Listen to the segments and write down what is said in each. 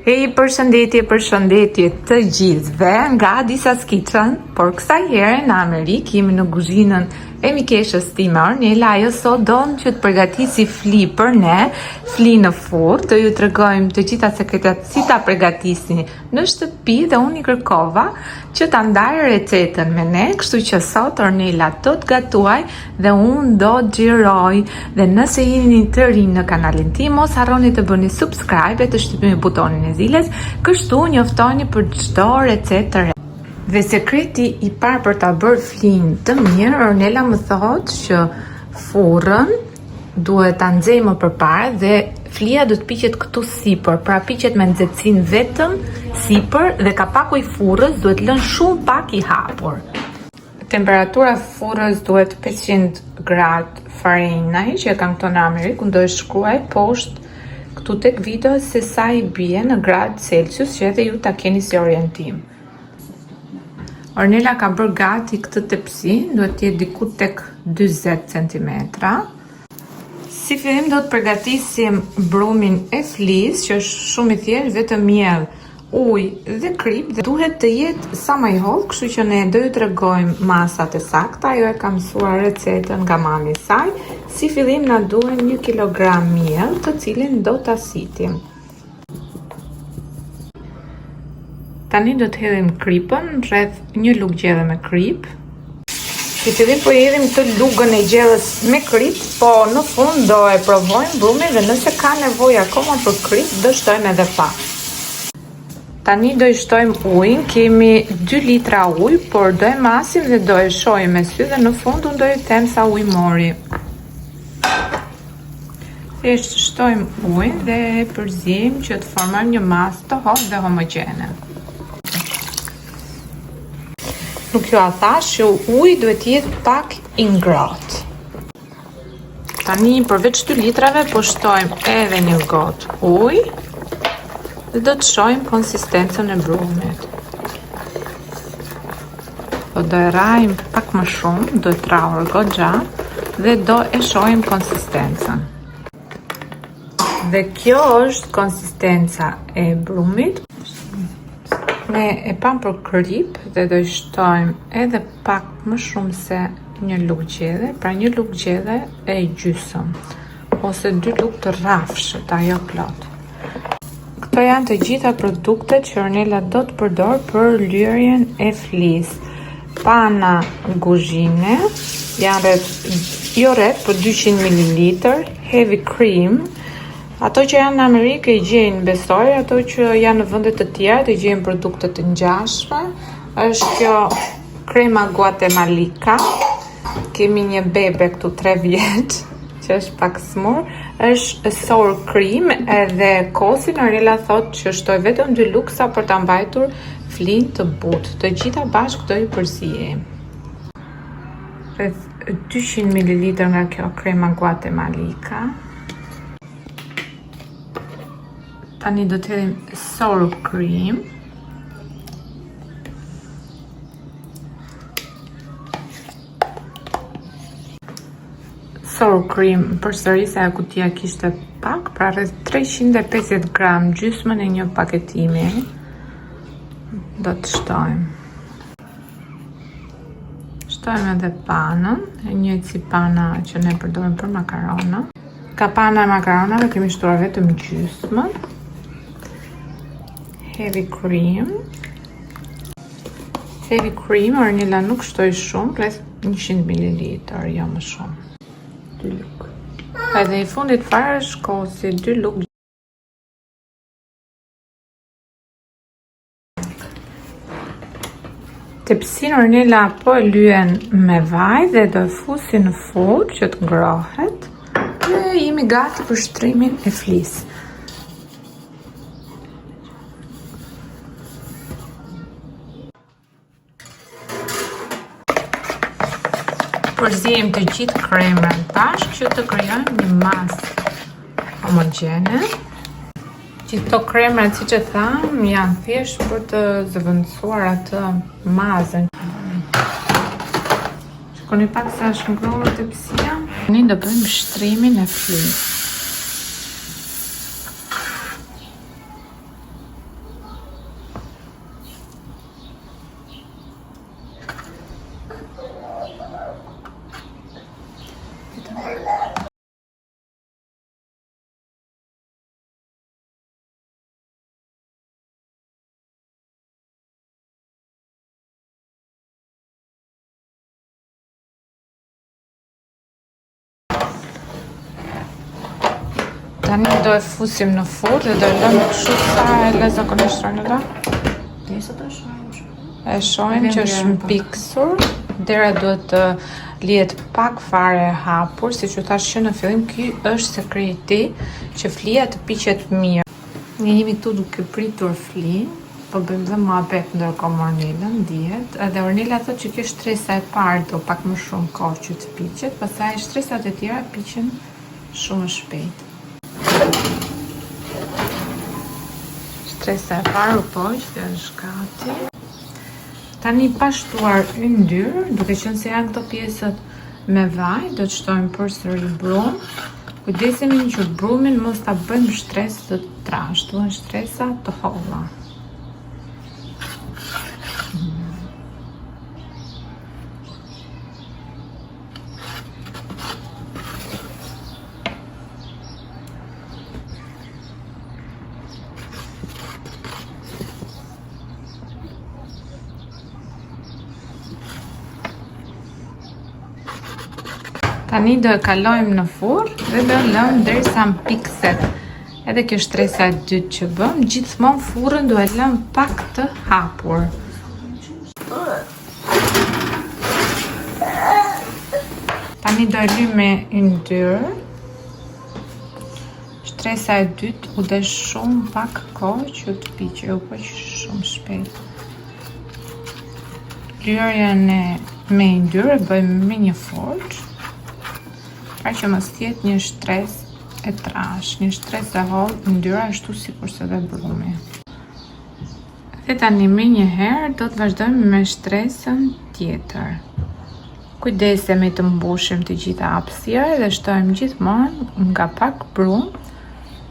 Përshëndetje të gjithëve nga Disas Kitchen, por kësaj here në Amerikë jemi në kuzhinën e mikeshës time Ornela. Ajo sot don që të përgatisi fli për ne, fli në furrë. Do ju tregojmë të gjitha sekretet si ta përgatisni në shtëpi dhe unë i kërkova që ta ndaj recetën me ne, kështu që sot Ornela do të gatuaj dhe unë do të xhiroj. Dhe nëse jeni të rinj në kanalin tim, mos harroni të bëni subscribe e të shtypni butonin e zilës, kështu njoftoni për çdo recetë të re. Dhe sekreti i parë për ta bërë flin të mirë, Ornela më thotë që furrën duhet ta nxejmë më përpara dhe flia do të piqet këtu sipër, pra piqet me nxehtësinë vetëm sipër dhe kapaku i furrës duhet lënë shumë pak i hapur. Temperatura e furrës duhet 500 gradë Fahrenheit, që e kam këto në Amerikë. Unë do e shkruaj poshtë këtu tek video se sa i bie në gradë Celsius, që edhe ju ta keni si orientim. Ornela ka bërë gati këtë tepsi, duhet të jetë diku tek 40 cm. Si fillim do të përgatisim brumin e flisë, që është shumë i thjeshtë, vetëm miell, ujë dhe krip, dhe duhet të jetë sa më i hollë, kështu që ne do ju tregojmë masat e sakta. Ajo e ka mësuar recetën nga mami i saj. Si fillim na duhen 1 kg miell, të cilin do ta sitim. Tani do të hedhim kripën, rreth 1 lugë gjelle me krip. Si fillim po i hedhim këtë lugën e gjellës me krip, po në fund do e provojmë brumin dhe nëse ka nevojë akoma për krip, do shtojmë edhe pak. Tani do i shtojmë ujin, kemi 2 litra ujë, por do e masim dhe do e shohim me sy dhe në fund unë do i them sa ujë mori. Thjesht shtojmë ujin dhe e përziejmë që të formojmë një masë të hollë dhe homogjene. Nuk ju a thash që uji duhet jetë pak i ngrohtë. Tani përveç 2 litrave po shtojmë edhe 1 gotë ujë dhe do të shohim konsistencën e brumit. Do e rrajmë pak më shumë, do të rrahur goxha dhe do e shohim konsistencën. Dhe kjo është konsistenca e brumit. Ne e pam për krip dhe do i shtojmë edhe pak më shumë se 1 lugë gjelle, pra 1 lugë gjelle e gjysëm, ose 2 lugë të rrafshët, ajo plot. Këto janë të gjitha produktet që Ornela do të përdor për lyerjen e flisë. Pana guzhine, janë rreth për 200 ml, heavy cream. Ato që janë në Amerikë i gjejnë besoj, ato që janë në vendet të tjera të gjejnë produkte të ngjashme. Është kjo krema guatemalika. Kemi një bebe këtu 3 vjeç, që është pak smur. Është sour cream edhe kosin. Ornela thotë që shtoj vetëm 2 lugë për ta mbajtur flin të butë. Të gjitha bashkë do i përzijemi. Rreth 200 ml nga kjo krema guatemalika. Tani do të hedhim sour cream. Sour cream, përsëris ajo kutia kishte pak, pra rreth 350 gram, gjysmën e një paketimi. Do të shtojmë. Shtojmë edhe panën, e njëjtë si pana që ne përdorim për makarona. Ka pana e makaronave kemi shtuar vetëm gjysmën. Heavy cream. Heavy cream, Ornela nuk shtoj shumë, rreth 100 ml, jo më shumë. 2 lugë. Edhe i fundit fare shkosi 2 lugë. Tepsin Ornela po e lyen me vaj dhe do e fusi në furrë që të ngrohet. Dhe jemi gati për shtrimin e flisë. Përziejmë të gjithë kremën bashkë që të krijojmë një masë homogjene. Gjithë kremrat, siç e tham, janë thjesht për të zëvendësuar atë mazën. Shikoni pak sa është ngrohur tepsia. Ne do bëjmë shtrimin e flisë. Tani do e fusim në furrë dhe do e lëmë kështu sa e zakonisht Ronela. E shohim që është mpiksur, dera duhet të lihet pak fare e hapur, siç u thash që në fillim, ky është sekreti që flia të piqet mirë. Ne jemi këtu duke pritur flinë, po bëjmë dhe muhabet ndërkohë me Ornelën, dihet, edhe Ornela thotë që kjo shtresa e parë do pak më shumë kohë që të piqet, pastaj shtresat e tjera piqen shumë shpejt. Shtresa e parë u poq dhe është gati. Tani pa shtuar yndyrë, duke qenë se janë këto pjesët me vaj, do të shtojmë përsëri brum. Kujdesemi që brumin mos ta bëjmë shtresë të trashë, duhen shtresa të holla. Tani do e kalojmë në furrë dhe do lëmë derisa mpikset. Edhe kjo shtresa e dytë që bëm, gjithmonë furrën do e lëmë pak të hapur. Tani do e lymë me yndyrë. Shtresa e dytë u desh shumë pak kohë që të piqe, u poq shumë shpejt. Lyerjen me yndyrë bëjmë me një forcë. Pra që mos tjetë një shtres e trash, një shtres e hollë ndyra ashtu sikurse dhe brumi. Dhe tani me një herë do të vazhdojmë me shtresën tjetër. Kujdesemi të mbushim të gjitha hapësirat dhe shtojmë gjithmonë nga pak brum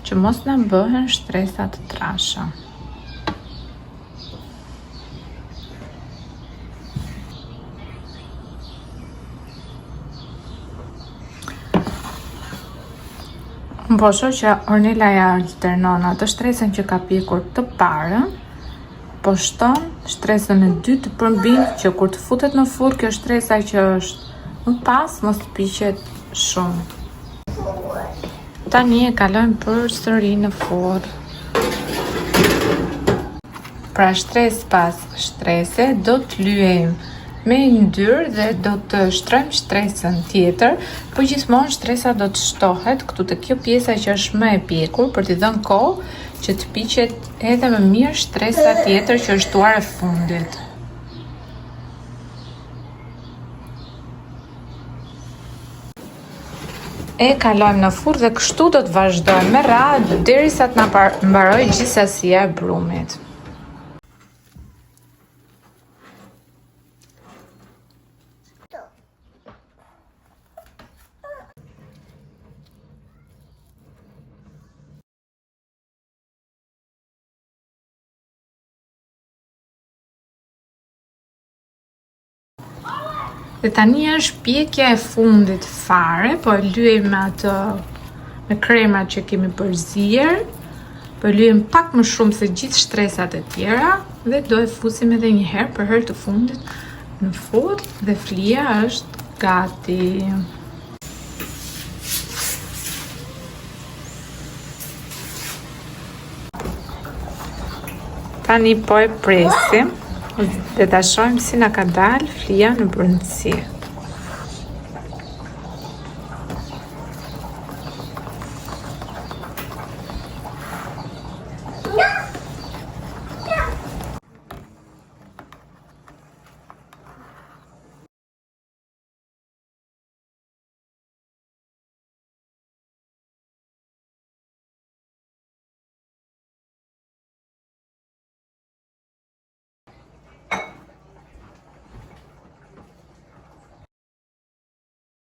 që mos na bëhen shtresa të trasha. Po shoh që Ornela ja alternon atë stresën që ka pjekur të parën, po shton stresën e dytë të përmbin që kur të futet në furrë, kjo shtresa që është më pas mos të piqet shumë. Tani e kalojmë përsëri në furrë. Pra shtresë pas shtrese do të lyejmë me yndyrë dhe do të shtrojmë shtresën tjetër, po gjithmonë shtresa do të shtohet këtu te kjo pjesa që është më e pjekur për t'i dhënë kohë që të piqet edhe më mirë shtresa tjetër që është shtuar e fundit. E kalojmë në furrë dhe kështu do të vazhdojmë me radhë derisa të na mbarojë gjithësia e brumit. Dhe tani është pjekja e fundit fare, po e lyejmë atë me kremat që kemi përzier, po e lyejmë pak më shumë se gjithë shtresat e tjera dhe do e fusim edhe një herë për herë të fundit në furrë dhe flia është gati. Tani po e presim dhe ta shohim si na ka dalë flia në brendësi.